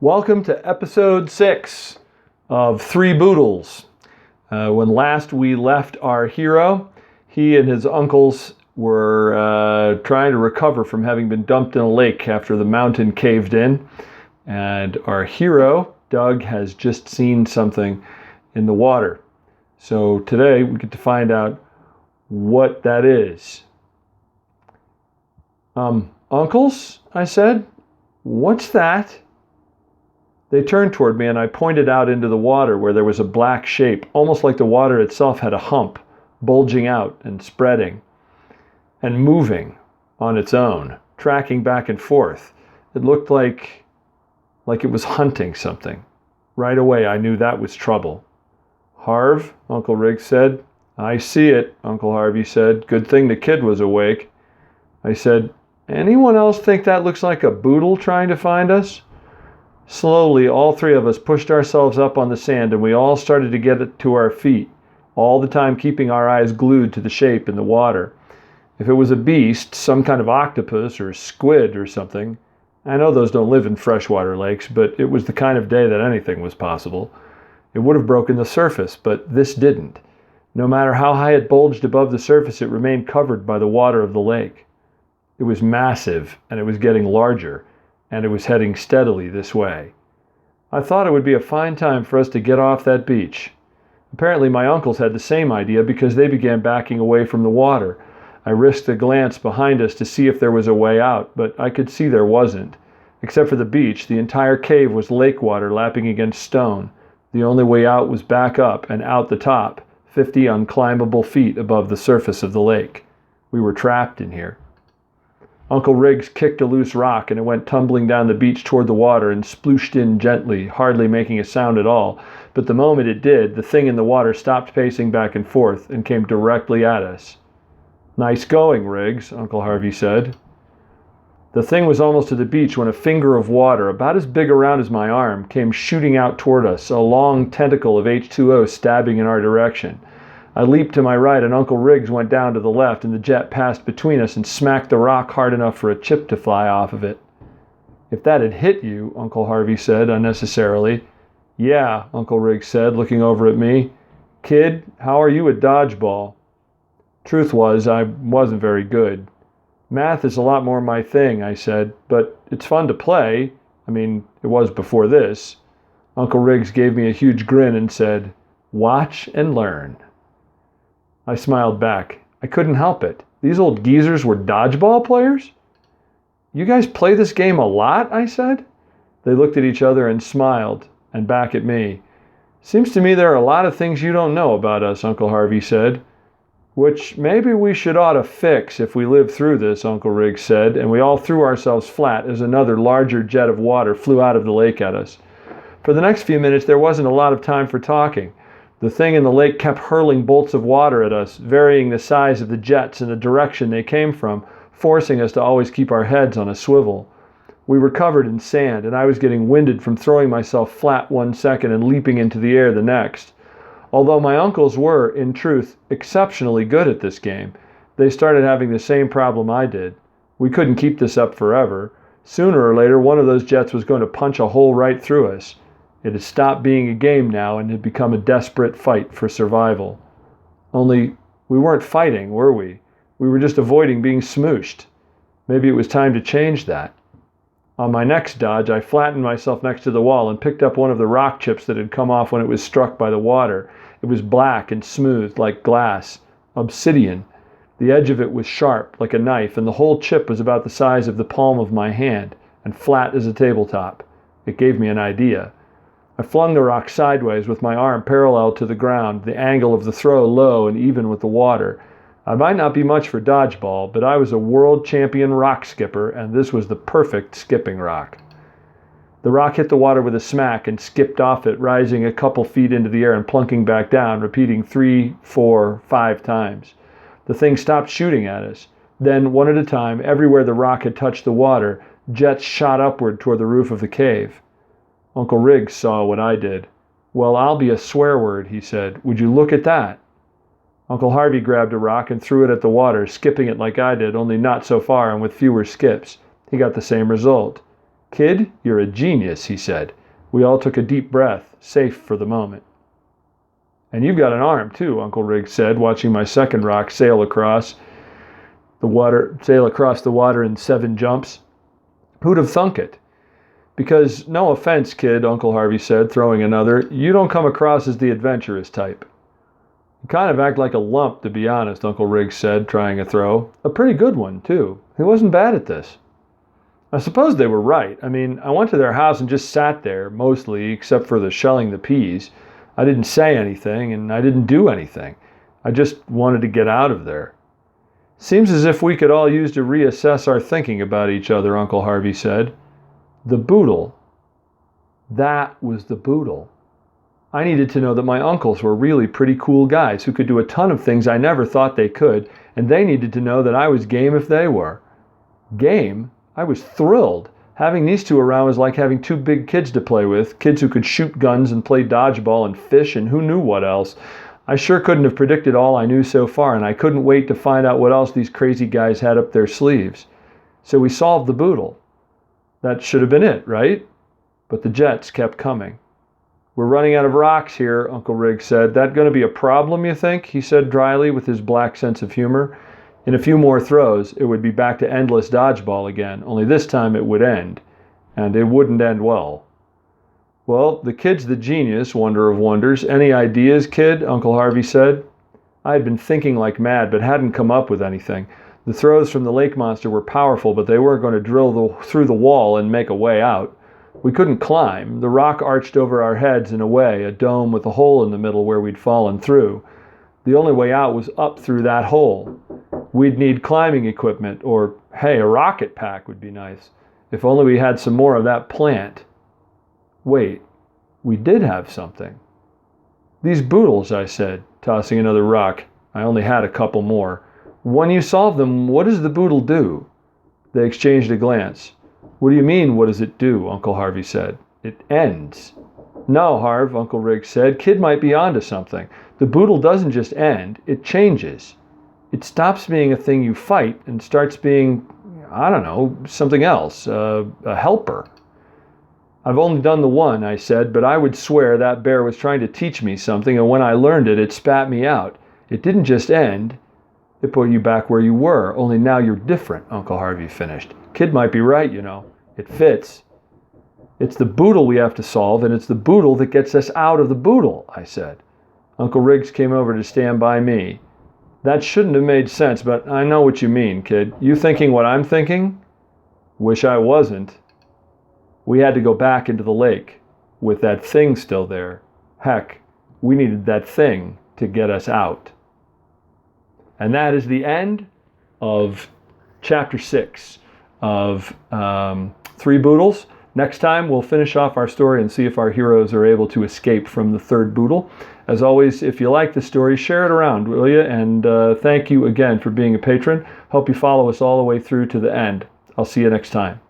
Welcome to episode 6 of Three Boodles. When last we left our hero, he and his uncles were trying to recover from having been dumped in a lake after the mountain caved in. And our hero, Doug, has just seen something in the water. So today we get to find out what that is. Uncles, I said, what's that? They turned toward me and I pointed out into the water where there was a black shape, almost like the water itself had a hump, bulging out and spreading and moving on its own, tracking back and forth. It looked like it was hunting something. Right away I knew that was trouble. Harv, Uncle Riggs said. I see it, Uncle Harvey said. Good thing the kid was awake. I said, anyone else think that looks like a boodle trying to find us? Slowly, all three of us pushed ourselves up on the sand and we all started to get to our feet, all the time keeping our eyes glued to the shape in the water. If it was a beast, some kind of octopus or squid or something, I know those don't live in freshwater lakes, but it was the kind of day that anything was possible. It would have broken the surface, but this didn't. No matter how high it bulged above the surface, it remained covered by the water of the lake. It was massive, and it was getting larger, and it was heading steadily this way. I thought it would be a fine time for us to get off that beach. Apparently my uncles had the same idea because they began backing away from the water. I risked a glance behind us to see if there was a way out, but I could see there wasn't. Except for the beach, the entire cave was lake water lapping against stone. The only way out was back up and out the top, 50 unclimbable feet above the surface of the lake. We were trapped in here. Uncle Riggs kicked a loose rock and it went tumbling down the beach toward the water and splooshed in gently, hardly making a sound at all. But the moment it did, the thing in the water stopped pacing back and forth and came directly at us. Nice going, Riggs, Uncle Harvey said. The thing was almost to the beach when a finger of water, about as big around as my arm, came shooting out toward us, a long tentacle of H2O stabbing in our direction. I leaped to my right and Uncle Riggs went down to the left and the jet passed between us and smacked the rock hard enough for a chip to fly off of it. If that had hit you, Uncle Harvey said unnecessarily. Yeah, Uncle Riggs said, looking over at me. Kid, how are you at dodgeball? Truth was, I wasn't very good. Math is a lot more my thing, I said, but it's fun to play. I mean, it was before this. Uncle Riggs gave me a huge grin and said, watch and learn. I smiled back. I couldn't help it. These old geezers were dodgeball players? You guys play this game a lot? I said. They looked at each other and smiled, and back at me. Seems to me there are a lot of things you don't know about us, Uncle Harvey said. Which maybe we should ought to fix if we live through this, Uncle Riggs said, and we all threw ourselves flat as another larger jet of water flew out of the lake at us. For the next few minutes there wasn't a lot of time for talking. The thing in the lake kept hurling bolts of water at us, varying the size of the jets and the direction they came from, forcing us to always keep our heads on a swivel. We were covered in sand, and I was getting winded from throwing myself flat one second and leaping into the air the next. Although my uncles were, in truth, exceptionally good at this game, they started having the same problem I did. We couldn't keep this up forever. Sooner or later, one of those jets was going to punch a hole right through us. It had stopped being a game now and had become a desperate fight for survival. Only, we weren't fighting, were we? We were just avoiding being smooshed. Maybe it was time to change that. On my next dodge, I flattened myself next to the wall and picked up one of the rock chips that had come off when it was struck by the water. It was black and smooth, like glass, obsidian. The edge of it was sharp, like a knife, and the whole chip was about the size of the palm of my hand, and flat as a tabletop. It gave me an idea. I flung the rock sideways with my arm parallel to the ground, the angle of the throw low and even with the water. I might not be much for dodgeball, but I was a world champion rock skipper, and this was the perfect skipping rock. The rock hit the water with a smack and skipped off it, rising a couple feet into the air and plunking back down, repeating 3, 4, 5 times. The thing stopped shooting at us. Then, one at a time, everywhere the rock had touched the water, jets shot upward toward the roof of the cave. Uncle Riggs saw what I did. Well, I'll be a swear word, he said. Would you look at that? Uncle Harvey grabbed a rock and threw it at the water, skipping it like I did, only not so far and with fewer skips. He got the same result. "Kid, you're a genius," he said. We all took a deep breath, safe for the moment. "And you've got an arm, too," Uncle Rig said, watching my second rock sail across the water in 7 jumps. "Who'd have thunk it?" "Because, no offense, kid," Uncle Harvey said, throwing another, "you don't come across as the adventurous type." "You kind of act like a lump, to be honest," Uncle Rig said, trying a throw. A pretty good one, too. He wasn't bad at this. I suppose they were right. I mean, I went to their house and just sat there, mostly, except for the shelling the peas. I didn't say anything, and I didn't do anything. I just wanted to get out of there. "Seems as if we could all use to reassess our thinking about each other," Uncle Harvey said. The boodle. That was the boodle. I needed to know that my uncles were really pretty cool guys who could do a ton of things I never thought they could, and they needed to know that I was game if they were. Game? I was thrilled. Having these two around was like having 2 big kids to play with, kids who could shoot guns and play dodgeball and fish and who knew what else. I sure couldn't have predicted all I knew so far, and I couldn't wait to find out what else these crazy guys had up their sleeves. So we solved the boodle. That should have been it, right? But the jets kept coming. "We're running out of rocks here," Uncle Rig said. "That going to be a problem, you think?" he said dryly with his black sense of humor. In a few more throws, it would be back to endless dodgeball again, only this time it would end. And it wouldn't end well. "Well, the kid's the genius, wonder of wonders. Any ideas, kid?" Uncle Harvey said. I had been thinking like mad, but hadn't come up with anything. The throws from the lake monster were powerful, but they weren't going to drill through the wall and make a way out. We couldn't climb. The rock arched over our heads in a way, a dome with a hole in the middle where we'd fallen through. The only way out was up through that hole. We'd need climbing equipment, or, hey, a rocket pack would be nice. If only we had some more of that plant. Wait, we did have something. "These boodles," I said, tossing another rock. I only had a couple more. "When you solve them, what does the boodle do?" They exchanged a glance. "What do you mean, what does it do?" Uncle Harvey said. "It ends." "No, Harv," Uncle Rig said. "Kid might be onto something. The boodle doesn't just end, it changes. It stops being a thing you fight and starts being, I don't know, something else, a helper." "I've only done the one," I said, "but I would swear that bear was trying to teach me something, and when I learned it, it spat me out. It didn't just end. It put you back where you were, only now you're different," Uncle Harvey finished. "Kid might be right, you know. It fits." "It's the boodle we have to solve, and it's the boodle that gets us out of the boodle," I said. Uncle Riggs came over to stand by me. "That shouldn't have made sense, but I know what you mean, kid. You thinking what I'm thinking?" "Wish I wasn't." We had to go back into the lake, with that thing still there. Heck, we needed that thing to get us out. And that is the end of Chapter 6 of Three Boodles. Next time, we'll finish off our story and see if our heroes are able to escape from the third boodle. As always, if you like the story, share it around, will you? And thank you again for being a patron. Hope you follow us all the way through to the end. I'll see you next time.